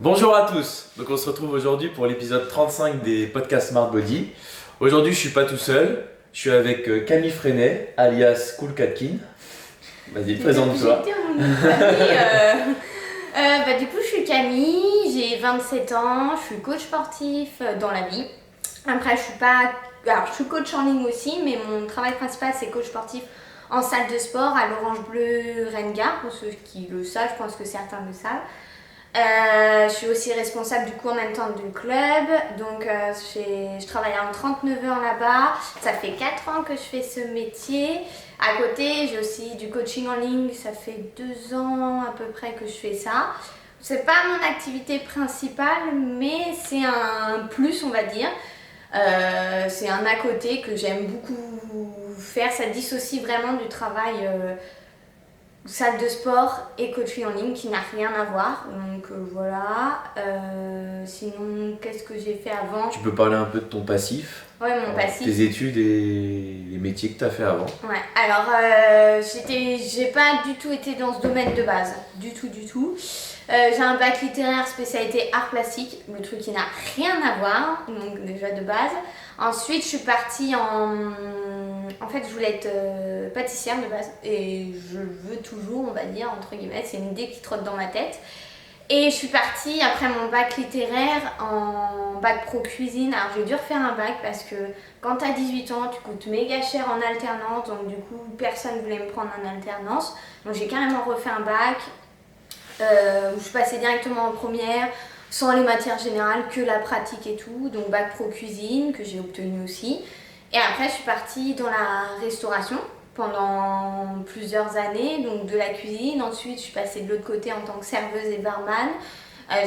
Bonjour à tous, donc on se retrouve aujourd'hui pour l'épisode 35 des podcasts Smart Body. Aujourd'hui je suis pas tout seul, je suis avec Camille Freinet, alias Cool Catkin. Vas-y, présente-toi. J'étais en famille, du coup, je suis Camille, j'ai 27 ans, je suis coach sportif dans la vie. Après, je suis pas. Alors, je suis coach en ligne aussi, mais mon travail principal, c'est coach sportif en salle de sport à l'Orange Bleu Rennes-Gare, pour ceux qui le savent, je pense que certains le savent. Je suis aussi responsable du coup en même temps du club, donc je travaille en 39 heures là-bas. Ça fait 4 ans que je fais ce métier. À côté, j'ai aussi du coaching en ligne, ça fait 2 ans à peu près que je fais ça. C'est pas mon activité principale, mais c'est un plus, on va dire. C'est un à côté que j'aime beaucoup faire. Ça dissocie vraiment du travail salle de sport et coaching en ligne qui n'a rien à voir. Donc voilà. Sinon, qu'est-ce que j'ai fait avant? Tu peux parler un peu de ton passif, Ouais, mon passif. tes études et les métiers que tu as fait avant. Ouais, alors j'ai pas du tout été dans ce domaine de base, du tout. J'ai un bac littéraire spécialité art plastique, le truc qui n'a rien à voir, donc déjà de base. Ensuite, je suis partie en fait, je voulais être pâtissière de base, et je veux toujours, on va dire, entre guillemets, c'est une idée qui trotte dans ma tête. Et je suis partie après mon bac littéraire en bac pro cuisine. Alors j'ai dû refaire un bac parce que quand t'as 18 ans, tu coûtes méga cher en alternance. Donc du coup, personne voulait me prendre en alternance. Donc j'ai carrément refait un bac où je passais directement en première, sans les matières générales, que la pratique et tout. Donc bac pro cuisine que j'ai obtenu aussi. Et après, je suis partie dans la restauration pendant plusieurs années, donc de la cuisine. Ensuite, je suis passée de l'autre côté en tant que serveuse et barman.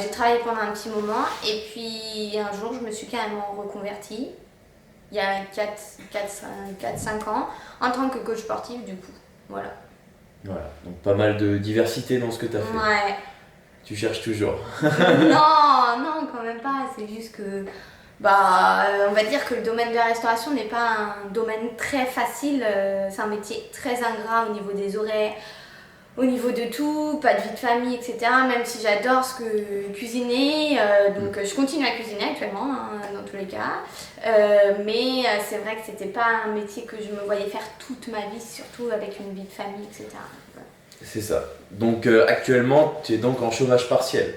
J'ai travaillé pendant un petit moment et puis un jour, je me suis carrément reconvertie, il y a 4-5 ans, en tant que coach sportif du coup. Voilà. Voilà, donc pas mal de diversité dans ce que tu as fait. Ouais. Tu cherches toujours. Non, quand même pas. C'est juste que, on va dire que le domaine de la restauration n'est pas un domaine très facile. C'est un métier très ingrat au niveau des horaires, au niveau de tout, pas de vie de famille, etc. Même si j'adore cuisiner, donc je continue à cuisiner actuellement, hein, dans tous les cas. Mais c'est vrai que c'était pas un métier que je me voyais faire toute ma vie, surtout avec une vie de famille, etc. Voilà. C'est ça. Donc actuellement, tu es donc en chômage partiel.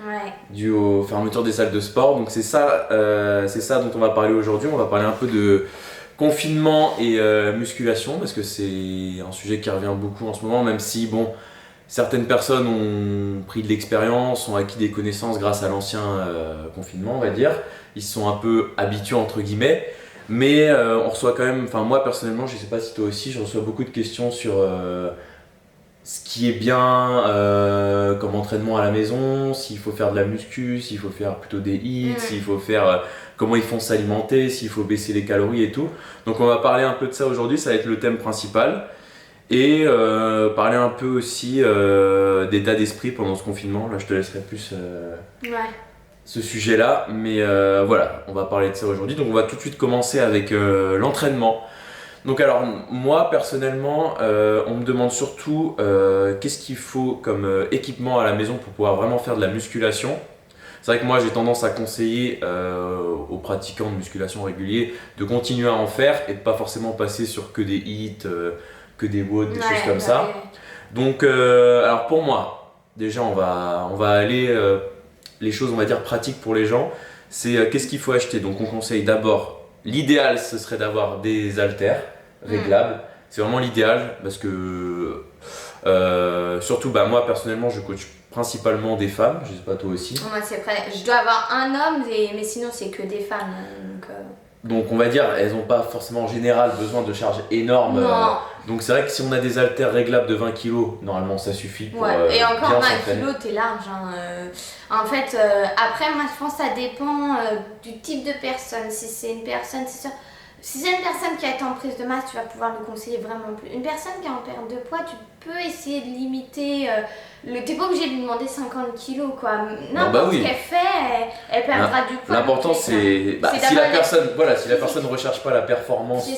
Ouais. Dû aux fermetures des salles de sport. Donc c'est ça dont on va parler aujourd'hui. On va parler un peu de confinement et musculation parce que c'est un sujet qui revient beaucoup en ce moment, même si certaines personnes ont pris de l'expérience, ont acquis des connaissances grâce à l'ancien confinement, on va dire. Ils se sont un peu habitués entre guillemets. Mais on reçoit quand même, enfin moi personnellement, je sais pas si toi aussi, je reçois beaucoup de questions sur ce qui est bien comme entraînement à la maison, s'il faut faire de la muscu, s'il faut faire plutôt des hits, s'il faut faire comment ils font s'alimenter, s'il faut baisser les calories et tout. Donc on va parler un peu de ça aujourd'hui, ça va être le thème principal. Et parler un peu aussi d'état d'esprit pendant ce confinement. Là je te laisserai plus ce sujet-là. Mais voilà, on va parler de ça aujourd'hui. Donc on va tout de suite commencer avec l'entraînement. Donc alors moi personnellement on me demande surtout qu'est-ce qu'il faut comme équipement à la maison pour pouvoir vraiment faire de la musculation. C'est vrai que moi j'ai tendance à conseiller aux pratiquants de musculation réguliers de continuer à en faire et de pas forcément passer sur que des hits, que des WOD, des choses comme ça. Donc alors pour moi, déjà on va aller les choses on va dire pratiques pour les gens. C'est qu'est-ce qu'il faut acheter. Donc on conseille d'abord, l'idéal ce serait d'avoir des haltères réglables. C'est vraiment l'idéal parce que surtout moi personnellement je coach principalement des femmes, je sais pas toi aussi. Moi c'est vrai, je dois avoir un homme mais sinon c'est que des femmes. Donc on va dire elles n'ont pas forcément en général besoin de charges énormes. Donc c'est vrai que si on a des haltères réglables de 20 kg, normalement ça suffit pour et encore bien 20 s'entraîner. kg t'es large. En fait après moi je pense que ça dépend du type de personne. Si c'est une personne, c'est sûr. Si c'est une personne qui a été en prise de masse, tu vas pouvoir le conseiller vraiment plus. Une personne qui est en perte de poids, tu peux essayer de limiter. T'es pas obligé de lui demander 50 kilos, quoi. N'importe ce qu'elle fait, elle perdra du poids. L'important c'est si la personne ne recherche pas la performance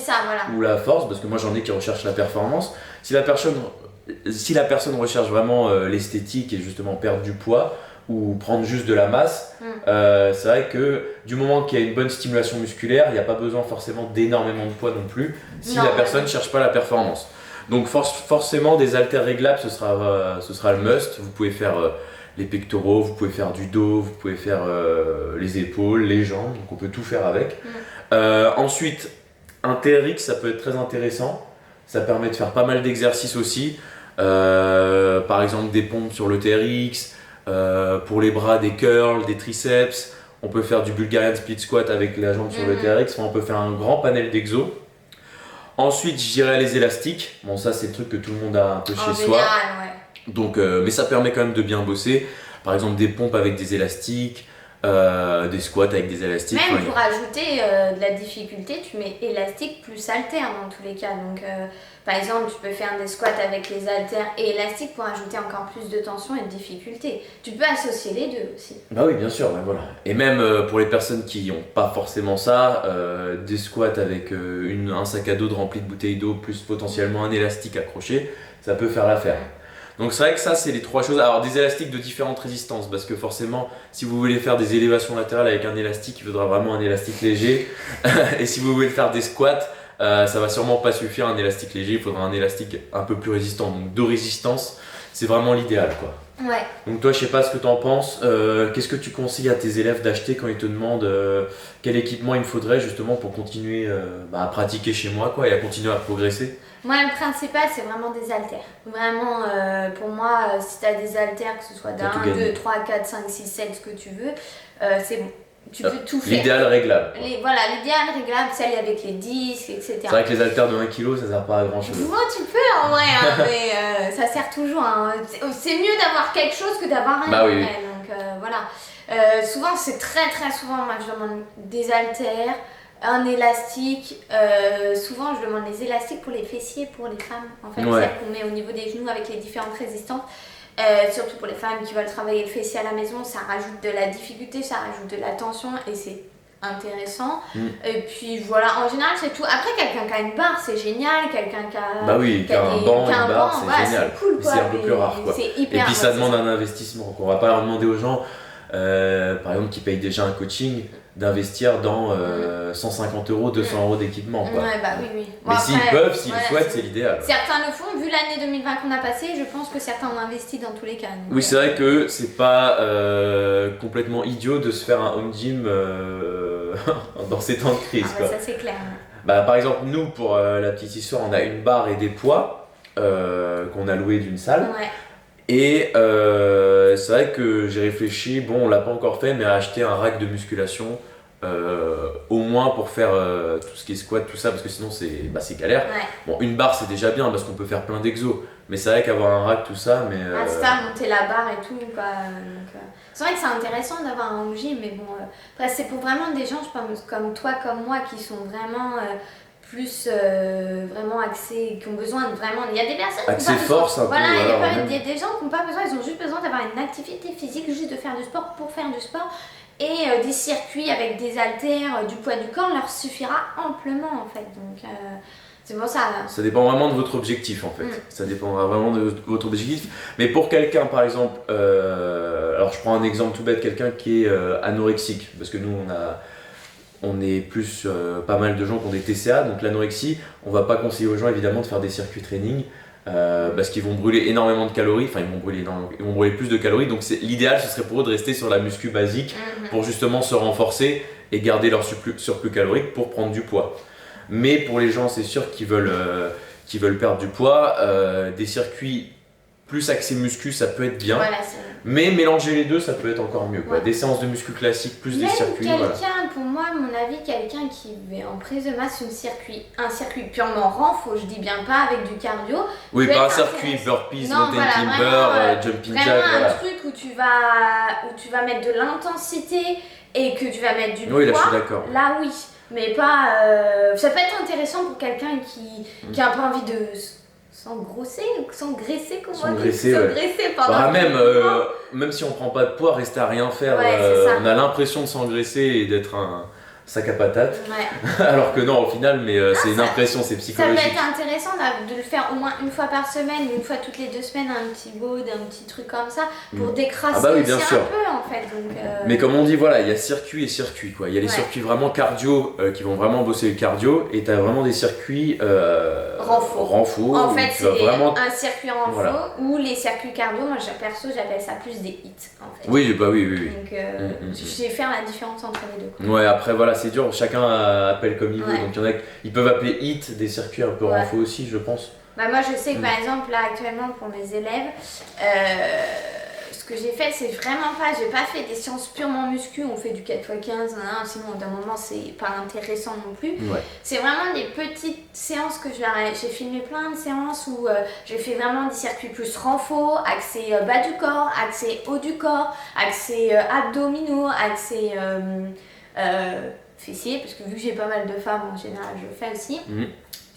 ou la force, parce que moi j'en ai qui recherchent la performance. Si la personne recherche vraiment l'esthétique et justement perdre du poids, ou prendre juste de la masse, c'est vrai que du moment qu'il y a une bonne stimulation musculaire, il n'y a pas besoin forcément d'énormément de poids non plus si la personne ne cherche pas la performance. Donc forcément des haltères réglables, ce sera le must. Vous pouvez faire les pectoraux, vous pouvez faire du dos, vous pouvez faire les épaules, les jambes, donc on peut tout faire avec. Ensuite, un TRX, ça peut être très intéressant. Ça permet de faire pas mal d'exercices aussi. Par exemple des pompes sur le TRX, pour les bras des curls, des triceps. On peut faire du Bulgarian split squat avec la jambe sur le TRX. Enfin, on peut faire un grand panel d'exos. Ensuite, je dirais les élastiques. Bon, ça, c'est le truc que tout le monde a un peu chez soi. Donc, mais ça permet quand même de bien bosser. Par exemple, des pompes avec des élastiques, des squats avec des élastiques. Même pour ajouter de la difficulté, tu mets élastique plus haltère dans tous les cas. Donc, par exemple, tu peux faire des squats avec les haltères et élastiques pour ajouter encore plus de tension et de difficulté. Tu peux associer les deux aussi. Bah oui, bien sûr, ouais, voilà. Et même pour les personnes qui n'ont pas forcément ça, des squats avec un sac à dos rempli de bouteilles d'eau plus potentiellement un élastique accroché, ça peut faire l'affaire. Donc c'est vrai que ça, c'est les trois choses. Alors des élastiques de différentes résistances, parce que forcément, si vous voulez faire des élévations latérales avec un élastique, il faudra vraiment un élastique léger. Et si vous voulez faire des squats, ça va sûrement pas suffire un élastique léger, il faudra un élastique un peu plus résistant. Donc de résistance, c'est vraiment l'idéal, quoi. Ouais. Donc toi, je sais pas ce que tu en penses. Qu'est-ce que tu conseilles à tes élèves d'acheter quand ils te demandent quel équipement il me faudrait justement pour continuer à pratiquer chez moi, quoi, et à continuer à progresser? Moi, le principal, c'est vraiment des haltères. Vraiment, pour moi, si tu as des haltères, que ce soit d'un, 2, 3, 4, 5, 6, 7, ce que tu veux, c'est bon. Tu peux tout faire. L'idéal réglable. Voilà, l'idéal réglable, celle avec les disques, etc. C'est vrai que les haltères de 1 kg, ça sert pas à grand chose. Moi, tu peux en vrai, hein, mais ça sert toujours. Hein. C'est mieux d'avoir quelque chose que d'avoir rien. Bah oui. Donc voilà. Souvent, c'est très souvent, moi je demande des haltères, un élastique. Souvent, je demande les élastiques pour les fessiers, pour les femmes. En fait, celles qu'on met au niveau des genoux avec les différentes résistances. Surtout pour les femmes qui veulent travailler le fessier à la maison, ça rajoute de la difficulté, ça rajoute de la tension et c'est intéressant. Et puis voilà, en général c'est tout. Après, quelqu'un qui a une barre, c'est génial. Quelqu'un qui a, qui a un banc, une barre, c'est génial. C'est cool, quoi, c'est un peu plus rare, quoi. Et puis ça demande un investissement, quoi. On va pas leur demander aux gens, par exemple, qui payent déjà un coaching, d'investir dans 150 €, 200 € d'équipement, quoi. Ouais, bah oui. Bon, mais s'ils peuvent, s'ils le souhaitent, c'est l'idéal. Certains le font, vu l'année 2020 qu'on a passée, je pense que certains ont investi dans tous les cas. Oui, c'est vrai que c'est pas complètement idiot de se faire un home gym dans ces temps de crise, quoi. Ça, c'est clair. Bah, par exemple, nous, pour la petite histoire, on a une barre et des poids qu'on a loué d'une salle. Ouais. Et c'est vrai que j'ai réfléchi, bon, on l'a pas encore fait, mais à acheter un rack de musculation, au moins pour faire tout ce qui est squat, tout ça, parce que sinon c'est galère. Ouais. Bon, une barre c'est déjà bien parce qu'on peut faire plein d'exos, mais c'est vrai qu'avoir un rack, tout ça, mais. C'est ça, monter la barre et tout, quoi. Donc, c'est vrai que c'est intéressant d'avoir un home gym, mais bon, après, c'est pour vraiment des gens, je pense, comme toi, comme moi, qui sont vraiment. Plus vraiment axés, qui ont besoin de vraiment. Il y a des personnes axé qui ont pas force, besoin. Un peu, il y a des gens qui n'ont pas besoin, ils ont juste besoin d'avoir une activité physique, juste de faire du sport pour faire du sport. Et des circuits avec des haltères, du poids du corps leur suffira amplement en fait. Donc c'est pour ça. Ça dépend vraiment de votre objectif en fait. Ça dépendra vraiment de votre objectif. Mais pour quelqu'un par exemple, alors je prends un exemple tout bête, quelqu'un qui est anorexique, parce que nous on est plus pas mal de gens qui ont des TCA, donc l'anorexie, on va pas conseiller aux gens évidemment de faire des circuits training parce qu'ils vont brûler énormément de calories, enfin ils vont brûler plus de calories, donc l'idéal ce serait pour eux de rester sur la muscu basique pour justement se renforcer et garder leur surplus calorique pour prendre du poids. Mais pour les gens c'est sûr qui veulent perdre du poids, des circuits plus axés muscu ça peut être bien. Voilà, mais mélanger les deux, ça peut être encore mieux, quoi. Des séances de muscu classiques plus des circuits. Pour moi, à mon avis, quelqu'un qui est en prise de masse, un circuit purement renfo, je dis bien pas avec du cardio. Oui, pas un circuit burpees, mountain climber, jumping jack. Vraiment un truc où tu vas mettre de l'intensité et que tu vas mettre du poids. Oui, là je suis d'accord. Là oui, mais pas. Ça peut être intéressant pour quelqu'un qui a un peu envie de s'engraisser, pendant même si on prend pas de poids, rester à rien faire, Ouais, on a l'impression de s'engraisser et d'être sac à patates. Ouais. Alors que non, au final, mais c'est une ça- impression, c'est Ça peut psychologique. être intéressant de le faire au moins une fois par semaine, une fois toutes les 2 semaines, un petit bod, un petit truc comme ça, pour décrasser Ah bah oui, aussi bien sûr. un peu en fait. Donc, Mais comme on dit, voilà, il y a circuit et circuit, quoi. Il y a les Ouais. circuits vraiment cardio qui vont vraiment bosser le cardio, et t'as vraiment des circuits renfo. en où fait, tu vas c'est vraiment. un circuit renfo Voilà. ou les circuits cardio. Moi, perso, j'appelle ça plus des hits en fait. Oui, bah oui, oui, oui. Donc, je vais faire la différence entre les deux. Ouais, après voilà, c'est dur, chacun appelle comme il veut. Ouais. Donc il y en a ils peuvent appeler hit des circuits un peu Ouais. renfo aussi, je pense. Bah moi je sais que par exemple là actuellement pour mes élèves, ce que j'ai fait c'est vraiment pas, j'ai pas fait des séances purement muscu, on fait du 4x15, sinon d'un moment c'est pas intéressant non plus. Ouais. C'est vraiment des petites séances que j'ai filmé plein de séances où j'ai fait vraiment des circuits plus renfo, axé bas du corps, axé haut du corps, axé abdominaux, axé fessiers, parce que vu que j'ai pas mal de femmes en général je le fais aussi.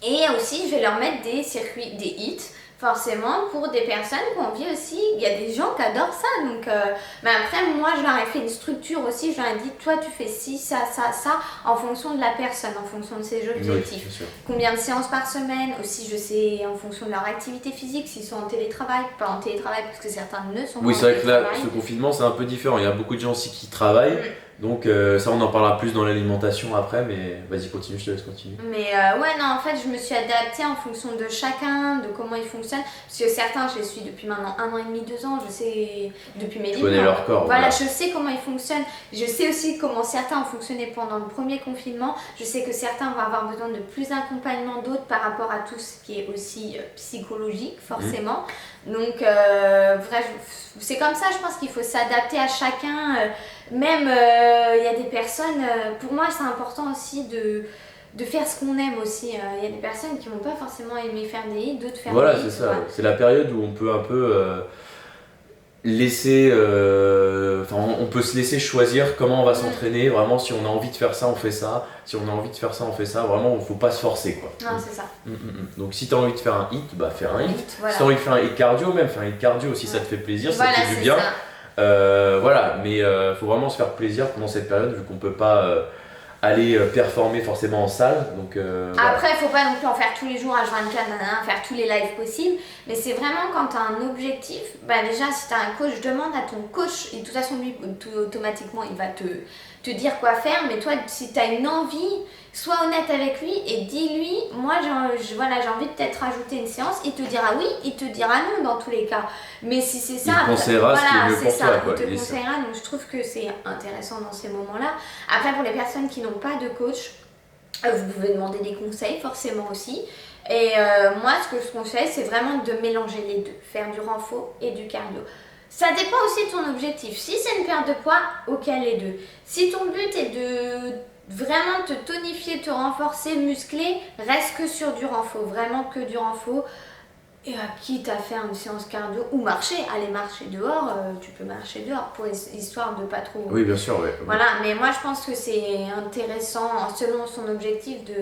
Et aussi, je vais leur mettre des circuits, des hits, forcément, pour des personnes qui ont envie aussi. Il y a des gens qui adorent ça. Donc, mais après, moi, je leur ai fait une structure aussi. Je leur ai dit, toi, tu fais ci, ça, ça, ça, en fonction de la personne, en fonction de ses objectifs. Oui, combien de séances par semaine. Aussi, je sais, en fonction de leur activité physique, s'ils sont en télétravail. Pas en télétravail, parce que certains ne sont pas oui, en c'est vrai que là, télétravail. ce confinement, c'est un peu différent. Il y a beaucoup de gens aussi qui travaillent. Donc ça, on en parlera plus dans l'alimentation après, mais vas-y, continue, je te laisse continuer. Mais ouais, non, en fait, je me suis adaptée en fonction de chacun, de comment ils fonctionnent. Parce que certains, je les suis depuis maintenant 1 an et demi, 2 ans, je sais, depuis mes Tu livres. connais leur corps. Voilà, je sais comment ils fonctionnent. Je sais aussi comment certains ont fonctionné pendant le premier confinement. Je sais que certains vont avoir besoin de plus d'accompagnement d'autres par rapport à tout ce qui est aussi psychologique, forcément. Donc, bref, c'est comme ça, je pense qu'il faut s'adapter à chacun. Même, il y a des personnes, pour moi, c'est important aussi de faire ce qu'on aime aussi. Il y a des personnes qui vont pas forcément aimer faire des hits, d'autres faire Voilà, des hits. c'est ça. C'est la période où on peut un peu laisser. On peut se laisser choisir comment on va s'entraîner. Vraiment, si on a envie de faire ça, on fait ça. Si on a envie de faire ça, on fait ça. Vraiment, il faut pas se forcer, quoi. Non, c'est ça. Donc, si tu as envie de faire un hit, bah fais un hit. Voilà. Si tu as envie de faire un hit cardio, même faire un hit cardio, si ça te fait plaisir, Voilà, ça te fait du c'est bien. ça. Voilà, mais faut vraiment se faire plaisir pendant cette période, vu qu'on peut pas aller performer forcément en salle. Donc, Après, il faut pas non plus en faire tous les jours H24, faire tous les lives possibles. Mais c'est vraiment quand tu as un objectif, bah déjà, si tu as un coach, demande à ton coach. Et de toute façon, lui, automatiquement, il va te dire quoi faire. Mais toi, si tu as une envie, sois honnête avec lui et dis-lui, moi, j'ai envie de peut-être rajouter une séance. Il te dira oui, il te dira non dans tous les cas. Mais si c'est ça, il te conseillera ce qui est mieux pour toi, quoi. Il te conseillera, donc je trouve que c'est intéressant dans ces moments-là. Après, pour les personnes qui n'ont pas de coach, vous pouvez demander des conseils forcément aussi. Et moi, ce que je conseille, c'est vraiment de mélanger les deux, faire du renfo et du cardio. Ça dépend aussi de ton objectif. Si c'est une perte de poids, ok, les deux. Si ton but est de vraiment te tonifier, te renforcer, muscler, reste que sur du renfo, vraiment que du renfo. Et quitte à faire une séance cardio ou marcher, aller marcher dehors, tu peux marcher dehors pour histoire de pas trop. Oui, bien sûr, ouais. Voilà, mais moi je pense que c'est intéressant selon son objectif de.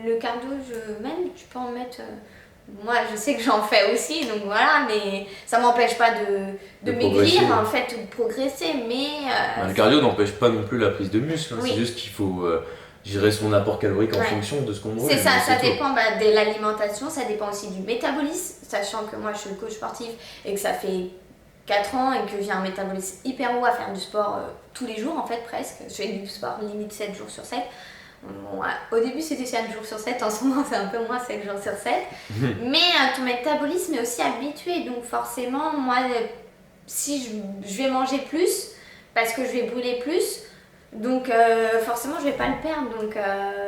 Le cardio, même tu peux en mettre. Moi je sais que j'en fais aussi, donc voilà, mais ça m'empêche pas de maigrir en fait ou de progresser, mais. Le cardio n'empêche pas non plus la prise de muscle, Oui. C'est juste qu'il faut gérer son apport calorique en fonction de ce qu'on brûle. C'est ça, ça dépend de l'alimentation, ça dépend aussi du métabolisme, sachant que moi je suis le coach sportif et que ça fait 4 ans et que j'ai un métabolisme hyper haut à faire du sport tous les jours en fait presque. Je fais du sport limite 7 jours sur 7. Bon, au début c'était 7 jours sur 7, en ce moment c'est un peu moins 7 jours sur 7. Mais ton métabolisme est aussi habitué, donc forcément moi si je vais manger plus parce que je vais brûler plus, donc forcément je vais pas le perdre, donc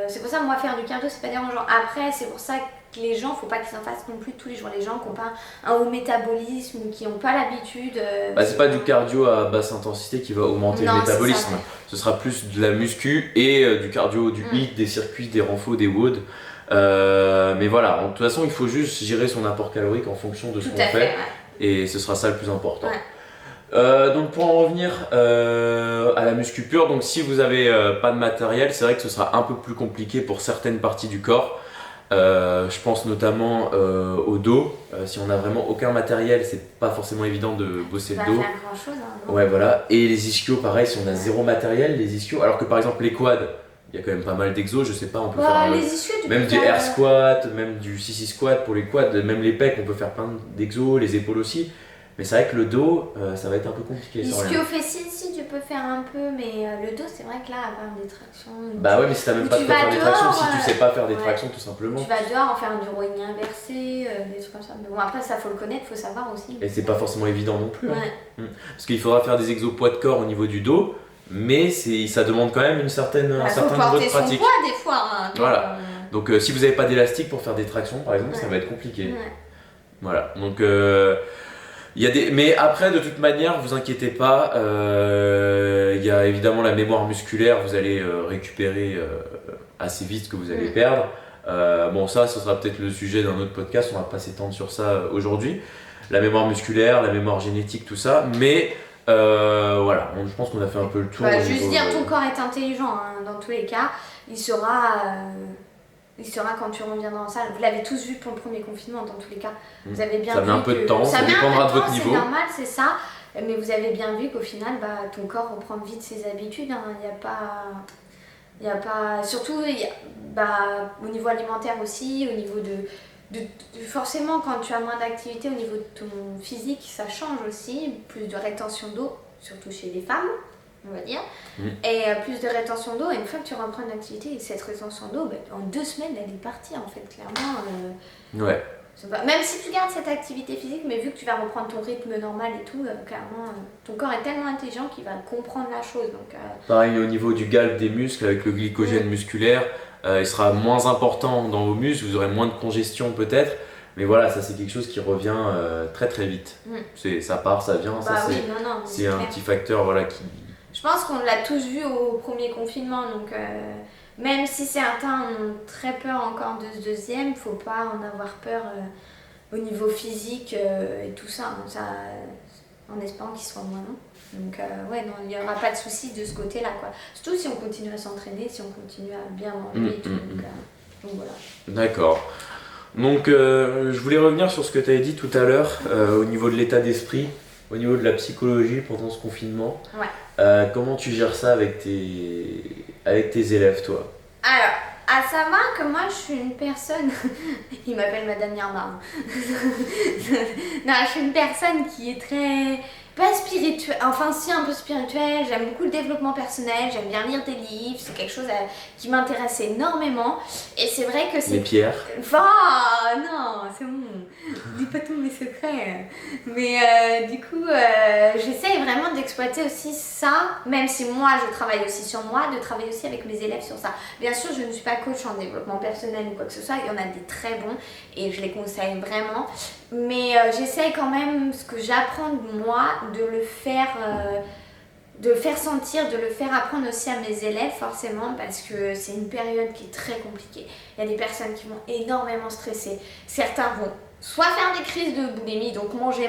c'est pour ça moi faire du cardio c'est pas dérangeant. Après c'est pour ça que les gens, faut pas qu'ils en fassent non plus tous les jours. Les gens qui n'ont pas un haut métabolisme ou qui n'ont pas l'habitude. C'est pas du cardio à basse intensité qui va augmenter le métabolisme. Ce sera plus de la muscu et du cardio, du HIIT, des circuits, des renfos, des WOD. Mais voilà, de toute façon il faut juste gérer son apport calorique en fonction de ce qu'on fait. Et ce sera ça le plus important. Donc pour en revenir à la muscu pure, donc si vous avez pas de matériel, c'est vrai que ce sera un peu plus compliqué pour certaines parties du corps. Je pense notamment au dos. Si on n'a vraiment aucun matériel, c'est pas forcément évident de bosser Tu vas le dos. faire grand chose. Hein, Ouais, voilà. Et les ischios, pareil, si on a zéro matériel, les ischios. Alors que par exemple, les quads, il y a quand même pas mal d'exos, je sais pas, on peut faire les ischios, tu même peux du faire, air squat, même du CC squat pour les quads, même les pecs, on peut faire plein d'exos, les épaules aussi. Mais c'est vrai que le dos, ça va être un peu compliqué. Ischio-fessier, si tu peux faire un peu, mais le dos, c'est vrai que là, à part des tractions. Bah ouais, mais si t'as même pas de quoi faire des tractions, si tu sais pas faire des ouais. tractions tout simplement. Tu vas dehors en faire du rowing inversé, des trucs comme ça. Mais bon, après, ça faut le connaître, faut savoir aussi. Et c'est pas forcément évident non plus. Ouais. Hein. Parce qu'il faudra faire des exos poids de corps au niveau du dos, mais ça demande quand même un certain niveau de pratique. Faut porter son poids des fois. Hein, voilà. Donc si vous n'avez pas d'élastique pour faire des tractions par exemple, ça va être compliqué. Ouais. Voilà. Donc il y a mais après de toute manière, vous inquiétez pas, il y a évidemment la mémoire musculaire, vous allez récupérer assez vite ce que vous allez perdre. Bon ça, ce sera peut-être le sujet d'un autre podcast, on va pas s'étendre sur ça aujourd'hui. La mémoire musculaire, la mémoire génétique, tout ça, mais voilà, je pense qu'on a fait un peu le tour. Juste dire, ton corps est intelligent, hein, dans tous les cas, il sera quand tu reviendras en salle. Vous l'avez tous vu pour le premier confinement, dans tous les cas. Vous avez bien ça vu met un peu de temps, ça dépendra de votre niveau. C'est normal, c'est ça. Mais vous avez bien vu qu'au final, ton corps reprend vite ses habitudes. Hein. Il n'y a pas... Surtout, au niveau alimentaire aussi, au niveau forcément, quand tu as moins d'activité, au niveau de ton physique, ça change aussi. Plus de rétention d'eau, surtout chez les femmes, on va dire. Et plus de rétention d'eau. Et une fois que tu reprends une activité, cette rétention d'eau, en 2 semaines, elle est partie, en fait, clairement. Ouais. Même si tu gardes cette activité physique, mais vu que tu vas reprendre ton rythme normal et tout, clairement, ton corps est tellement intelligent qu'il va comprendre la chose. Donc, pareil au niveau du galbe des muscles, avec le glycogène musculaire, il sera moins important dans vos muscles, vous aurez moins de congestion peut-être, mais voilà, ça c'est quelque chose qui revient très très vite. Ça part, ça vient, c'est un petit facteur voilà, qui... Je pense qu'on l'a tous vu au premier confinement, donc même si certains ont très peur encore de ce deuxième, faut pas en avoir peur au niveau physique et tout ça, en espérant qu'il soit moins long. Donc il n'y aura pas de souci de ce côté-là, quoi. Surtout si on continue à s'entraîner, si on continue à bien manger et tout. Donc voilà. D'accord. Donc je voulais revenir sur ce que tu avais dit tout à l'heure au niveau de l'état d'esprit, au niveau de la psychologie pendant ce confinement. Ouais. Comment tu gères ça avec tes élèves, toi? Alors, à savoir que moi je suis une personne, il m'appelle Madame Yarmar. Non, je suis une personne qui est très, pas spirituelle, enfin si un peu spirituelle, j'aime beaucoup le développement personnel, j'aime bien lire des livres, c'est quelque chose qui m'intéresse énormément. Et c'est vrai que c'est... Les pierres. Oh non, c'est bon, dis pas tous mes secrets. Mais du coup, j'essaye vraiment d'exploiter aussi ça, même si moi je travaille aussi sur moi, de travailler aussi avec mes élèves sur ça. Bien sûr, je ne suis pas coach en développement personnel ou quoi que ce soit, il y en a des très bons et je les conseille vraiment. Mais j'essaye quand même, ce que j'apprends de moi, de le faire sentir, de le faire apprendre aussi à mes élèves forcément, parce que c'est une période qui est très compliquée. Il y a des personnes qui vont énormément stresser. Certains vont soit faire des crises de boulimie, donc manger,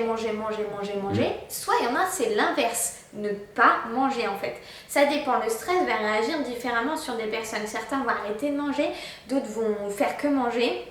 soit il y en a, c'est l'inverse, ne pas manger en fait. Ça dépend, le stress va réagir différemment sur des personnes. Certains vont arrêter de manger, d'autres vont faire que manger.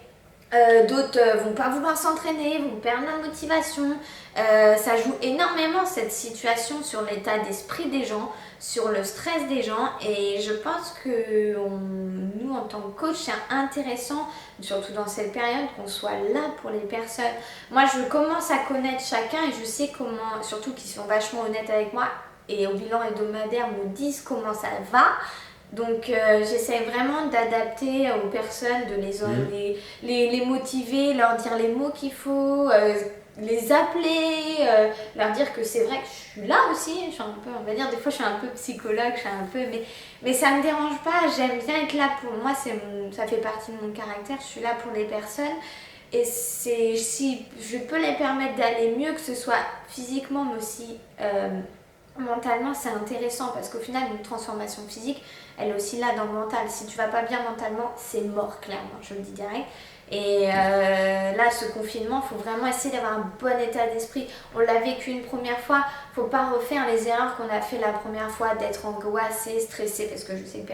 D'autres vont pas vouloir s'entraîner, vont perdre la motivation. Ça joue énormément cette situation sur l'état d'esprit des gens, sur le stress des gens, et je pense que nous en tant que coach c'est intéressant, surtout dans cette période, qu'on soit là pour les personnes. Moi je commence à connaître chacun et je sais comment, surtout qu'ils sont vachement honnêtes avec moi et au bilan hebdomadaire me disent comment ça va. Donc j'essaie vraiment d'adapter aux personnes, de les motiver, leur dire les mots qu'il faut, les appeler, leur dire que c'est vrai que je suis là aussi, je suis un peu, on va dire des fois je suis un peu psychologue, mais ça me dérange pas, j'aime bien être là pour moi, ça fait partie de mon caractère, je suis là pour les personnes. Et si je peux les permettre d'aller mieux, que ce soit physiquement mais aussi mentalement c'est intéressant parce qu'au final une transformation physique elle est aussi là dans le mental. Si tu vas pas bien mentalement c'est mort clairement, je le dis direct. Et là ce confinement faut vraiment essayer d'avoir un bon état d'esprit. On l'a vécu une première fois, faut pas refaire les erreurs qu'on a fait la première fois, d'être angoissé, stressé, parce que je sais que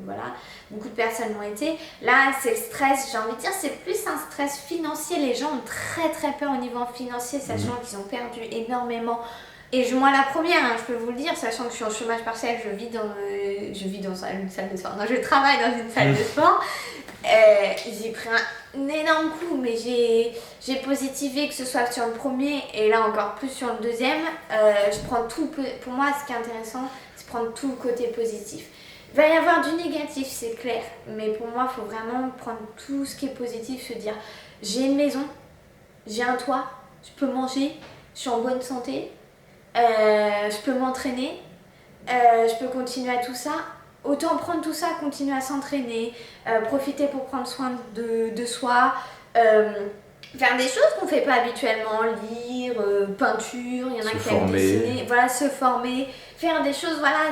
voilà, beaucoup de personnes l'ont été. Là c'est le stress, j'ai envie de dire c'est plus un stress financier. Les gens ont très très peur au niveau financier, sachant qu'ils ont perdu énormément. Et moi la première, hein, je peux vous le dire, sachant que je suis en chômage partiel, je vis dans une salle de sport. Non, je travaille dans une salle de sport. J'ai pris un énorme coup, mais j'ai positivé, que ce soit sur le premier et là encore plus sur le deuxième. Je prends tout. Pour moi, ce qui est intéressant, c'est prendre tout le côté positif. Il va y avoir du négatif, c'est clair, mais pour moi, il faut vraiment prendre tout ce qui est positif, se dire j'ai une maison, j'ai un toit, je peux manger, je suis en bonne santé. Je peux m'entraîner, je peux continuer à tout ça. Autant prendre tout ça, continuer à s'entraîner, profiter pour prendre soin de soi, faire des choses qu'on ne fait pas habituellement, lire, peinture, il y en a qui aiment dessiner, voilà, se former, faire des choses, voilà,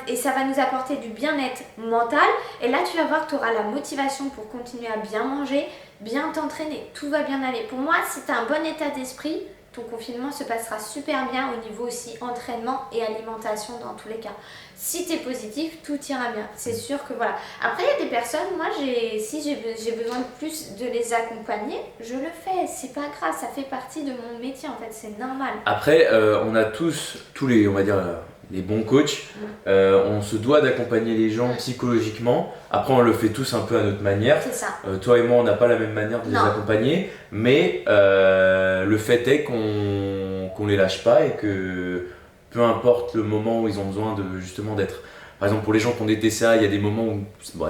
et ça va nous apporter du bien-être mental. Et là, tu vas voir que tu auras la motivation pour continuer à bien manger, bien t'entraîner, tout va bien aller. Pour moi, si tu as un bon état d'esprit, ton confinement se passera super bien au niveau aussi entraînement et alimentation dans tous les cas. Si tu es positif, tout ira bien. C'est sûr que voilà. Après, il y a des personnes, moi, si j'ai besoin de plus de les accompagner, je le fais. C'est pas grave, ça fait partie de mon métier en fait, c'est normal. Après, on a tous les, on va dire, les bons coachs. On se doit d'accompagner les gens psychologiquement. Après, on le fait tous un peu à notre manière. C'est ça. Toi et moi, on n'a pas la même manière de les accompagner. Mais le fait est qu'on les lâche pas et que peu importe le moment où ils ont besoin de justement d'être. Par exemple, pour les gens qui ont des TCA, il y a des moments où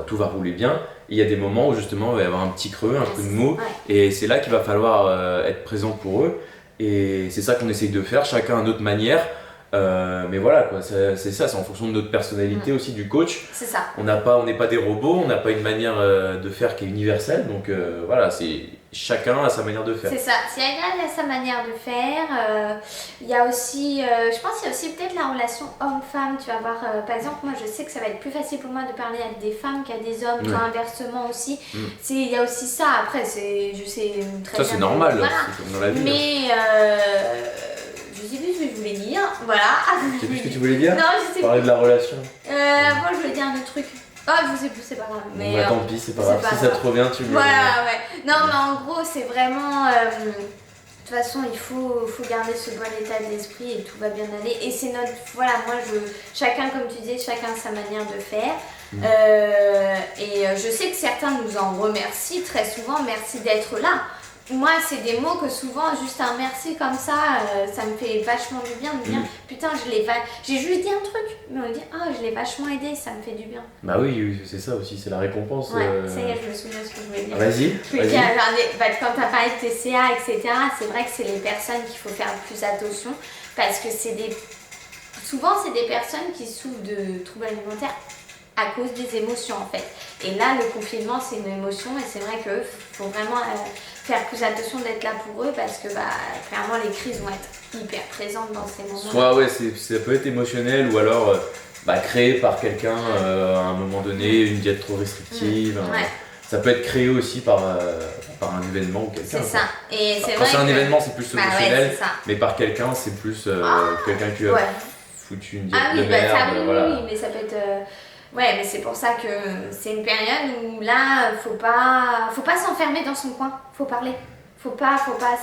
tout va rouler bien. Et il y a des moments où justement il va y avoir un petit creux, un coup de mou. Et c'est là qu'il va falloir être présent pour eux. Et c'est ça qu'on essaye de faire, chacun à notre manière. Mais voilà, quoi, c'est ça, c'est en fonction de notre personnalité aussi du coach. C'est ça. On n'est pas des robots, on n'a pas une manière de faire qui est universelle. Donc voilà, chacun a sa manière de faire. C'est ça, chacun a sa manière de faire. Il y a aussi, je pense qu'il y a aussi peut-être la relation homme-femme. Tu vas voir, par exemple, moi je sais que ça va être plus facile pour moi de parler à des femmes qu'à des hommes, toi inversement aussi. Il y a aussi ça, après, je sais très bien. Ça c'est normal, voilà. c'est comme dans la vie. Mais je sais plus ce que je voulais dire, voilà. Tu sais plus ce que tu voulais dire? Non, je sais Parler plus. de la relation. Moi je voulais dire un autre truc. Je sais plus, c'est pas grave. Mais tant pis, c'est pas grave. Si ça te revient, tu me voilà, ouais. Non, mais en gros, c'est vraiment. De toute façon, il faut garder ce bon état d'esprit et tout va bien aller. Et c'est notre. Voilà, moi, chacun, comme tu disais, chacun sa manière de faire. Et je sais que certains nous en remercient très souvent. Merci d'être là. Moi, c'est des mots que souvent, juste un merci comme ça, ça me fait vachement du bien de me dire putain, j'ai juste dit un truc, mais on me dit je l'ai vachement aidé, ça me fait du bien. Bah oui, c'est ça aussi, c'est la récompense. Ouais, ça y est, je me souviens de ce que je voulais dire. Vas-y. Quand tu as parlé de TCA, etc., c'est vrai que c'est les personnes qu'il faut faire le plus attention parce que souvent, c'est des personnes qui souffrent de troubles alimentaires à cause des émotions en fait. Et là, le confinement, c'est une émotion et c'est vrai qu'il faut vraiment faire plus attention d'être là pour eux parce que clairement, les crises vont être hyper présentes dans ces moments. Soit ça peut être émotionnel ou alors créé par quelqu'un à un moment donné, une diète trop restrictive. Ça peut être créé aussi par un événement ou quelqu'un. C'est ça. Et c'est quand vrai c'est un événement, c'est plus émotionnel, mais par quelqu'un, c'est plus quelqu'un qui a foutu une diète de oui, merde. Oui, mais ça peut être... mais c'est pour ça que c'est une période où là, faut pas s'enfermer dans son coin, faut parler. Faut pas,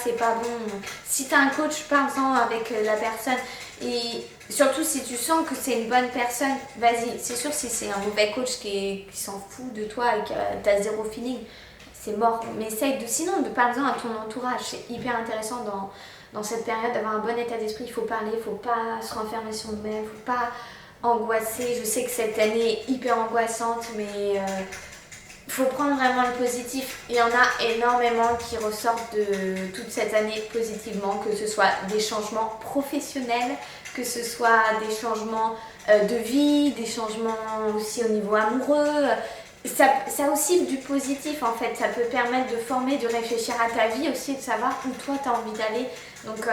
c'est pas bon. Si t'as un coach, parle-en avec la personne. Et surtout si tu sens que c'est une bonne personne, vas-y. C'est sûr, si c'est un mauvais coach qui s'en fout de toi et que t'as zéro feeling, c'est mort. Mais essaye sinon de parler-en à ton entourage. C'est hyper intéressant dans cette période d'avoir un bon état d'esprit. Il faut parler, il faut pas se renfermer sur nous-mêmes, faut pas angoisser. Je sais que cette année est hyper angoissante, mais faut prendre vraiment le positif. Il y en a énormément qui ressortent de toute cette année positivement, que ce soit des changements professionnels, que ce soit des changements de vie, des changements aussi au niveau amoureux. Ça a aussi du positif en fait, ça peut permettre de former, de réfléchir à ta vie aussi, de savoir où toi tu as envie d'aller. Donc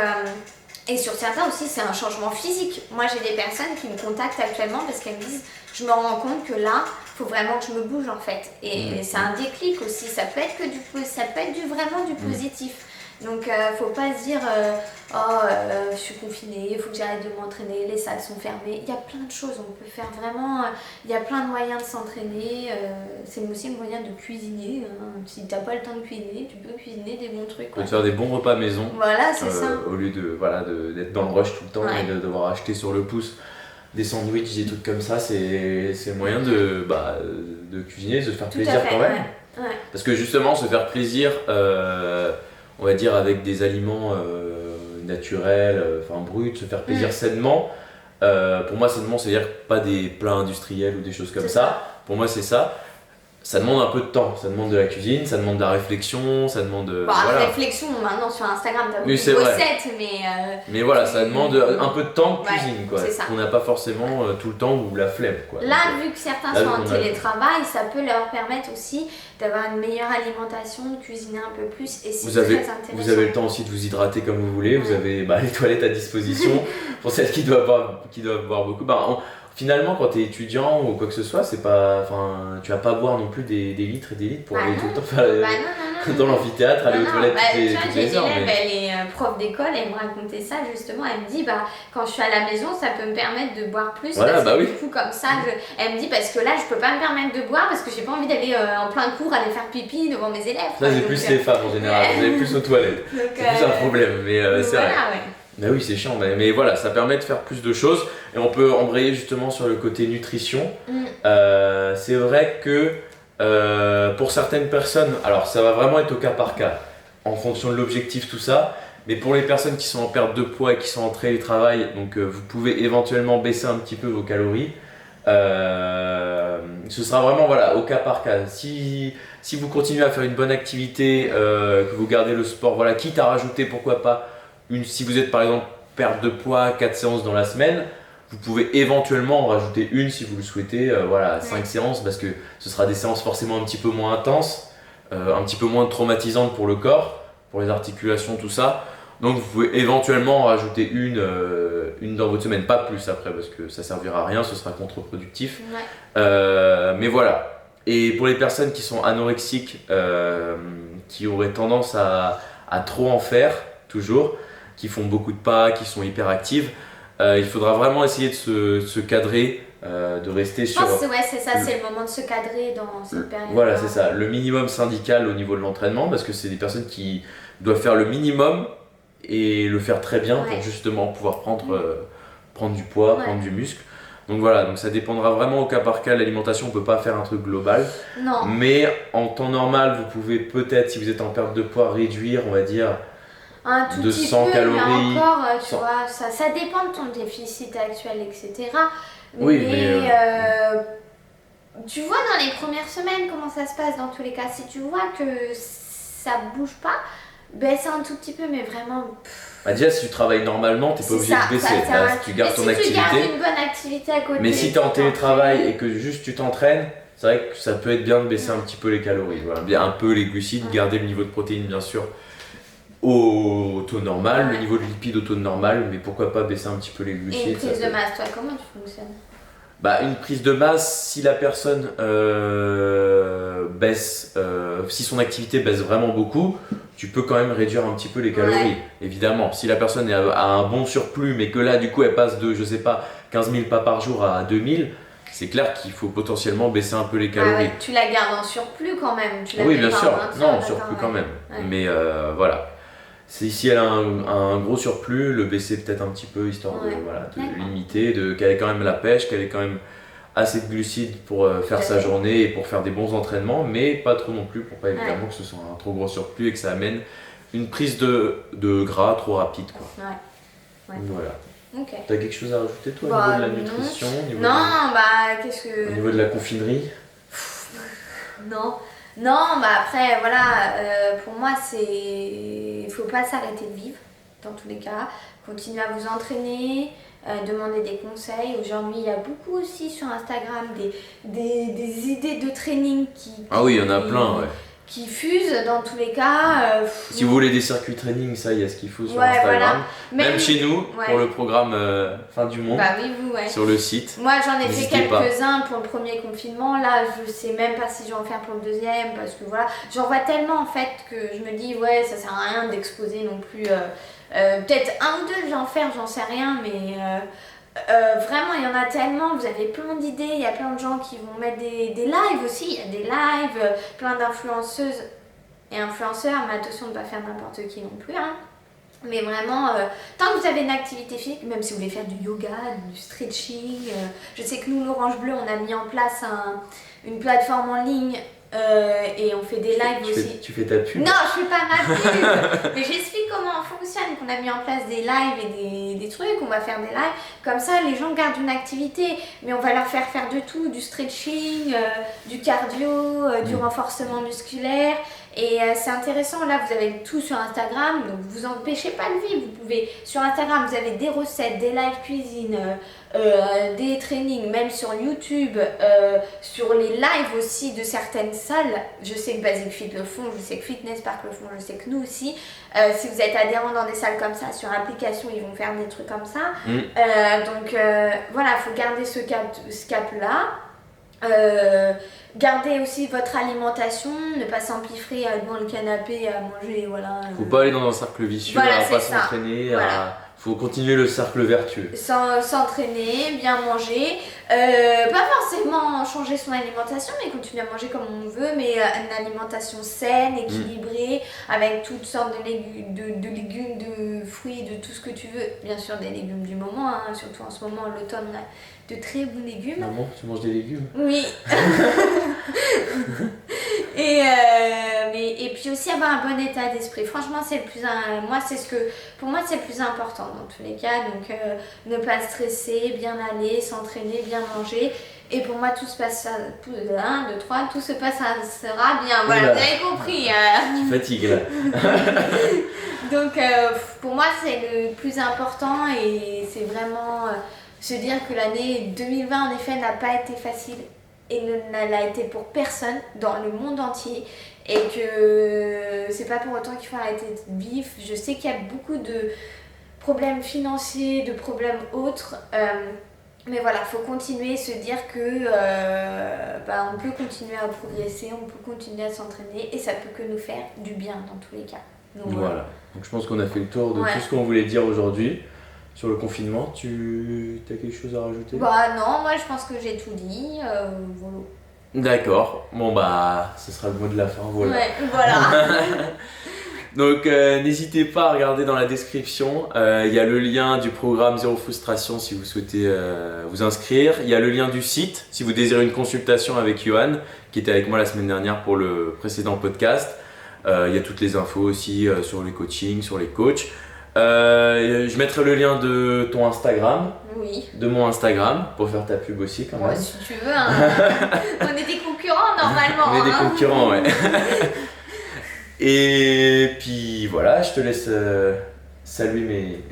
Et sur certains aussi, c'est un changement physique. Moi, j'ai des personnes qui me contactent actuellement parce qu'elles me disent, je me rends compte que là, il faut vraiment que je me bouge en fait. Et c'est un déclic aussi. Ça peut être vraiment du positif. Donc, faut pas se dire, je suis confinée, il faut que j'arrête de m'entraîner, les salles sont fermées. Il y a plein de choses, on peut faire vraiment, il y a plein de moyens de s'entraîner. C'est aussi le moyen de cuisiner. Hein. Si t'as pas le temps de cuisiner, tu peux cuisiner des bons trucs. Tu peux te faire des bons repas maison. Voilà, c'est ça. Au lieu d'être dans le rush tout le temps et de devoir acheter sur le pouce des sandwichs, des trucs comme ça, c'est le moyen de cuisiner, de se faire plaisir quand même. Ouais. Parce que justement, se faire plaisir, on va dire avec des aliments naturels, bruts, se faire plaisir sainement. Pour moi, sainement, c'est-à-dire pas des plats industriels ou des choses comme ça. Pour moi, c'est ça. Ça demande un peu de temps, ça demande de la cuisine, ça demande de la réflexion, ça demande la réflexion, maintenant sur Instagram, t'as beaucoup de recettes, mais voilà, ça demande un peu de temps de cuisine, quoi. C'est ça. On n'a pas forcément tout le temps ou la flemme, quoi. Là, vu que certains sont en télétravail, ça peut leur permettre aussi d'avoir une meilleure alimentation, de cuisiner un peu plus, et c'est très intéressant. Vous avez le temps aussi de vous hydrater comme vous voulez, vous avez les toilettes à disposition, pour celles qui doivent boire beaucoup. Finalement, quand tu es étudiant ou quoi que ce soit, c'est pas, tu vas pas boire non plus des litres et des litres pour aller tout le temps faire dans l'amphithéâtre, aller aux toilettes toutes les heures. Elle est prof d'école, elle me racontait ça justement. Elle me dit, quand je suis à la maison, ça peut me permettre de boire plus. Voilà, parce que du coup, comme ça, elle me dit, parce que là, je peux pas me permettre de boire parce que j'ai pas envie d'aller en plein cours aller faire pipi devant mes élèves. Ça, c'est plus les femmes en général, vous allez plus aux toilettes. C'est plus un problème, mais c'est vrai. Bah oui, c'est chiant, mais voilà, ça permet de faire plus de choses et on peut embrayer justement sur le côté nutrition. C'est vrai que pour certaines personnes, alors ça va vraiment être au cas par cas, en fonction de l'objectif, tout ça, mais pour les personnes qui sont en perte de poids et qui sont en télétravail, donc vous pouvez éventuellement baisser un petit peu vos calories. Ce sera vraiment au cas par cas. Si vous continuez à faire une bonne activité, que vous gardez le sport, quitte à rajouter pourquoi pas. Si vous êtes par exemple perte de poids, 4 séances dans la semaine, vous pouvez éventuellement en rajouter une si vous le souhaitez, 5 séances parce que ce sera des séances forcément un petit peu moins intenses, un petit peu moins traumatisantes pour le corps, pour les articulations, tout ça. Donc vous pouvez éventuellement en rajouter une dans votre semaine, pas plus après parce que ça servira à rien, ce sera contre-productif. Mais voilà. Et pour les personnes qui sont anorexiques, qui auraient tendance à trop en faire, toujours, qui font beaucoup de pas, qui sont hyper actives, il faudra vraiment essayer de se cadrer, de rester sur... Je pense que c'est ça, c'est le moment de se cadrer dans cette période. Voilà, c'est ça, le minimum syndical au niveau de l'entraînement, parce que c'est des personnes qui doivent faire le minimum et le faire très bien pour justement pouvoir prendre du poids, prendre du muscle. Donc voilà, donc ça dépendra vraiment au cas par cas, l'alimentation, on peut pas faire un truc global. Non. Mais en temps normal, vous pouvez peut-être, si vous êtes en perte de poids, réduire, on va dire, un tout de petit 100 peu, calories. Mais encore, tu vois, ça dépend de ton déficit actuel, etc. Oui, tu vois dans les premières semaines comment ça se passe dans tous les cas. Si tu vois que ça bouge pas, baisse un tout petit peu, mais vraiment... déjà, si tu travailles normalement, tu n'es pas obligé de baisser. Là, si tu gardes ton activité. Si tu gardes une bonne activité à côté. Mais si tu es en télétravail et que juste tu t'entraînes, c'est vrai que ça peut être bien de baisser un petit peu les calories. Bien un peu les glucides, garder le niveau de protéines, bien sûr, au taux normal, le niveau de lipides au taux normal, mais pourquoi pas baisser un petit peu les glucides. Et une prise de masse, toi, comment tu fonctionnes ? Une prise de masse, si la personne baisse, si son activité baisse vraiment beaucoup, tu peux quand même réduire un petit peu les calories, évidemment. Si la personne a un bon surplus, mais que là, du coup, elle passe de, 15 000 pas par jour à 2000, c'est clair qu'il faut potentiellement baisser un peu les calories. Tu la gardes en surplus quand même. Oui, bien sûr. Non, en surplus quand même. Mais voilà. Si elle a un gros surplus, le baisser peut-être un petit peu, histoire de limiter, qu'elle ait quand même la pêche, qu'elle ait quand même assez de glucides pour faire sa journée et pour faire des bons entraînements, mais pas trop non plus pour pas évidemment que ce soit un trop gros surplus et que ça amène une prise de gras trop rapide, quoi. Voilà. Okay. T'as quelque chose à rajouter toi au niveau de la nutrition, qu'est-ce que... Au niveau de la confinerie? Non, après, pour moi, il faut pas s'arrêter de vivre, dans tous les cas. Continuez à vous entraîner, demander des conseils. Aujourd'hui, il y a beaucoup aussi sur Instagram des idées de training il y en a plein, qui fusent dans tous les cas. Si vous voulez des circuits training, ça, il y a ce qu'il faut sur Ouais, Instagram. voilà. Même chez nous, Ouais. pour le programme Fin du Monde, Bah oui, vous, ouais. sur le site. Moi j'en ai fait N'hésitez pas. quelques-uns pour le premier confinement, là je sais même pas si je vais en faire pour le deuxième parce que voilà, j'en vois tellement en fait que je me dis ouais ça sert à rien d'exposer non plus, peut-être un ou deux je vais en faire, j'en sais rien mais vraiment il y en a tellement, vous avez plein d'idées, il y a plein de gens qui vont mettre des lives aussi, il y a des lives, plein d'influenceuses et influenceurs, mais attention de ne pas faire n'importe qui non plus hein. Mais vraiment, tant que vous avez une activité physique, même si vous voulez faire du yoga, du stretching, je sais que nous, l'Orange Bleu, on a mis en place une plateforme en ligne et on fait des lives aussi. Tu fais ta pub? Non, je fais pas ma pub, mais j'explique comment on fonctionne, qu'on a mis en place des lives et des trucs, on va faire des lives. Comme ça, les gens gardent une activité, mais on va leur faire faire de tout, du stretching, du cardio, du renforcement musculaire. Et c'est intéressant, là vous avez tout sur Instagram, donc vous empêchez pas de vivre, vous pouvez, sur Instagram vous avez des recettes, des live cuisine, des trainings, même sur YouTube, sur les lives aussi de certaines salles, je sais que Basic Fit le font, je sais que Fitness Park le font, je sais que nous aussi, si vous êtes adhérent dans des salles comme ça, sur l'application ils vont faire des trucs comme ça, donc voilà, il faut garder ce cap-là. Gardez aussi votre alimentation, ne pas s'empiffrer devant le canapé à manger, voilà. Faut pas aller dans un cercle vicieux, Voilà, à pas c'est ça. s'entraîner, Voilà. faut continuer le cercle vertueux. S'entraîner, bien manger, pas forcément changer son alimentation, mais continuer à manger comme on veut, mais une alimentation saine, équilibrée, avec toutes sortes de légumes, de fruits, de tout ce que tu veux. Bien sûr, des légumes du moment, hein, surtout en ce moment, l'automne, on a de très bons légumes. Maman, tu manges des légumes? Oui. Et puis aussi avoir un bon état d'esprit. Franchement, c'est le plus pour moi c'est le plus important dans tous les cas. Donc ne pas stresser, bien aller, s'entraîner, bien manger. Et pour moi tout se passe, 1, 2, 3, tout se passera bien. Voilà, vous avez compris. Tu fatigues là. Donc pour moi c'est le plus important et c'est vraiment se dire que l'année 2020 en effet n'a pas été facile et ne l'a été pour personne dans le monde entier et que c'est pas pour autant qu'il faut arrêter de vivre. Je sais qu'il y a beaucoup de problèmes financiers, de problèmes autres, mais voilà, faut continuer, se dire que on peut continuer à progresser, on peut continuer à s'entraîner et ça peut que nous faire du bien dans tous les cas. Donc, voilà. Donc je pense qu'on a fait le tour de Ouais. tout ce qu'on voulait dire aujourd'hui. Sur le confinement, tu as quelque chose à rajouter? Bah non, moi je pense que j'ai tout dit. Voilà. D'accord. Bon bah, ce sera le mot de la fin. Voilà. Ouais, voilà. Donc n'hésitez pas à regarder dans la description. Il y a le lien du programme Zéro Frustration si vous souhaitez vous inscrire. Il y a le lien du site si vous désirez une consultation avec Johan qui était avec moi la semaine dernière pour le précédent podcast. Il y a toutes les infos aussi sur les coachings, sur les coachs. Je mettrai le lien de ton Instagram, Oui. de mon Instagram, pour faire ta pub aussi quand même. Ouais, si tu veux, hein. On est des concurrents normalement. On est des hein. concurrents, ouais. Et puis voilà, je te laisse saluer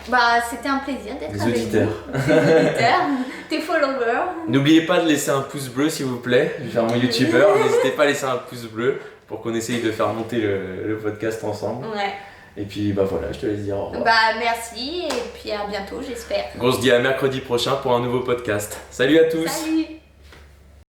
Bah, c'était un plaisir d'être mes avec auditeurs. vous. Tes auditeurs, tes followers. N'oubliez pas de laisser un pouce bleu s'il vous plaît. Je vais faire mon youtubeur. N'hésitez pas à laisser un pouce bleu pour qu'on essaye de faire monter le podcast ensemble. Ouais. Et puis bah voilà, je te laisse dire au revoir. Bah, merci et puis à bientôt, j'espère. On se dit à mercredi prochain pour un nouveau podcast. Salut à tous! Salut!